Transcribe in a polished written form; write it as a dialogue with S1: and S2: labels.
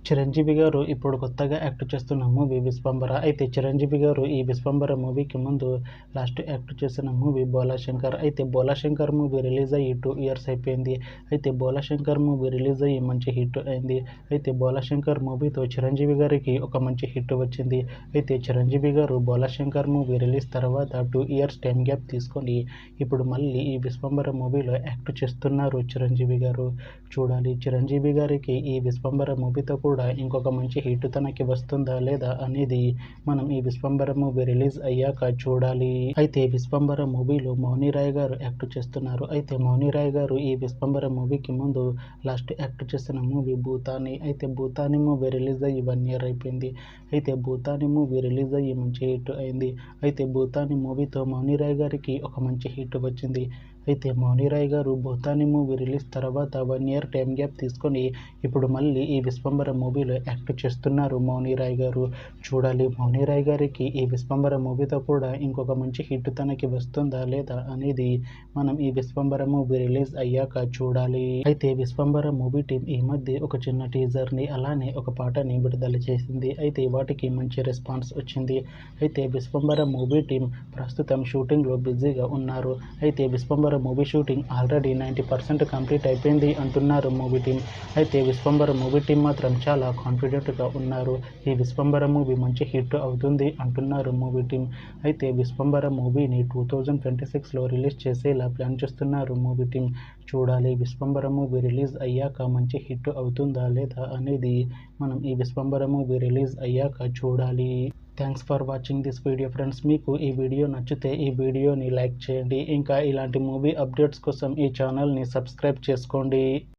S1: చిరంజీవి గారు ఇప్పుడు కొత్తగా యాక్ట్ చేస్తున్న మూవీ విశ్వంబర. అయితే చిరంజీవి గారు ఈ విశ్వంబర మూవీకి ముందు లాస్ట్ యాక్ట్ చేసిన మూవీ బోలాశంకర్. అయితే బోలాశంకర్ మూవీ రిలీజ్ అయ్యి 2 ఇయర్స్ అయిపోయింది. అయితే బోలాశంకర్ మూవీ రిలీజ్ అయ్యి మంచి హిట్ అయింది. అయితే బోలాశంకర్ మూవీతో చిరంజీవి గారికి ఒక మంచి హిట్ వచ్చింది. అయితే చిరంజీవి గారు బోలాశంకర్ మూవీ రిలీజ్ తర్వాత 2 ఇయర్స్ టైం గ్యాప్ తీసుకొని ఇప్పుడు మళ్ళీ ఈ విశ్వంబర మూవీలో యాక్ట్ చేస్తున్నారు చిరంజీవి గారు. చూడాలి చిరంజీవి గారికి ఈ విశ్వంబర మూవీతో కూడా ఇంకొక మంచి హిట్ తనకి వస్తుందా లేదా అనేది మనం ఈ విశ్వంబర మూవీ రిలీజ్ అయ్యాక చూడాలి. అయితే విశ్వంబర మూవీలో మౌని రాయ్ గారు యాక్ట్ చేస్తున్నారు. అయితే మౌని రాయ్ గారు ఈ విశ్వంబర మూవీకి ముందు లాస్ట్ యాక్ట్ చేసిన మూవీ భూతాని. అయితే భూతాని మూవీ రిలీజ్ అయ్యి 1 ఇయర్ అయిపోయింది. అయితే భూతాని మూవీ రిలీజ్ అయ్యి మంచి హిట్ అయింది. అయితే భూతాని మూవీతో మౌని రాయ్ గారికి ఒక మంచి హిట్ వచ్చింది. అయితే మౌని రాయ్ గారు భూతాని మూవీ రిలీజ్ తర్వాత 1 ఇయర్ టైం గ్యాప్ తీసుకొని ఇప్పుడు మళ్ళీ ఈ విశ్వంబర మూవీలో యాక్ట్ చేస్తున్నారు మౌని రాయ్ గారు. చూడాలి మౌని రాయ్ గారికి ఈ విశ్వంబర మూవీతో కూడా ఇంకొక మంచి హిట్ తనకి వస్తుందా లేదా అనేది మనం ఈ విశ్వంబర మూవీ రిలీజ్ అయ్యాక చూడాలి. అయితే విశ్వంబర మూవీ టీం ఈ మధ్య ఒక చిన్న టీజర్ని అలానే ఒక పాటని విడుదల చేసింది. అయితే వాటికి మంచి రెస్పాన్స్ వచ్చింది. అయితే విశ్వంబర మూవీ టీం ప్రస్తుతం షూటింగ్లో బిజీగా ఉన్నారు. అయితే Vishwambhara movie shooting already 90% complete అయిపోయింది అంటున్నారు మూవీ టీం. అయితే విశ్వంబర మూవీ టీం మాత్రం చాలా కాన్ఫిడెంట్గా ఉన్నారు. ఈ విశ్వంబర మూవీ మంచి హిట్ అవుతుంది అంటున్నారు మూవీ టీం. అయితే విశ్వంబర మూవీని 2026లో రిలీజ్ చేసేలా ప్లాన్ చేస్తున్నారు మూవీ టీం. చూడాలి విశ్వంబర మూవీ రిలీజ్ అయ్యాక మంచి హిట్ అవుతుందా లేదా అనేది మనం ఈ విశ్వంబర మూవీ రిలీజ్ అయ్యాక చూడాలి. Thanks for watching this video friends. మీకు ఈ వీడియో నచ్చితే ఈ వీడియోని లైక్ చేయండి. ఇంకా ఇలాంటి మూవీ అప్డేట్స్ కోసం ఈ ఛానల్ని సబ్స్క్రైబ్ చేసుకోండి.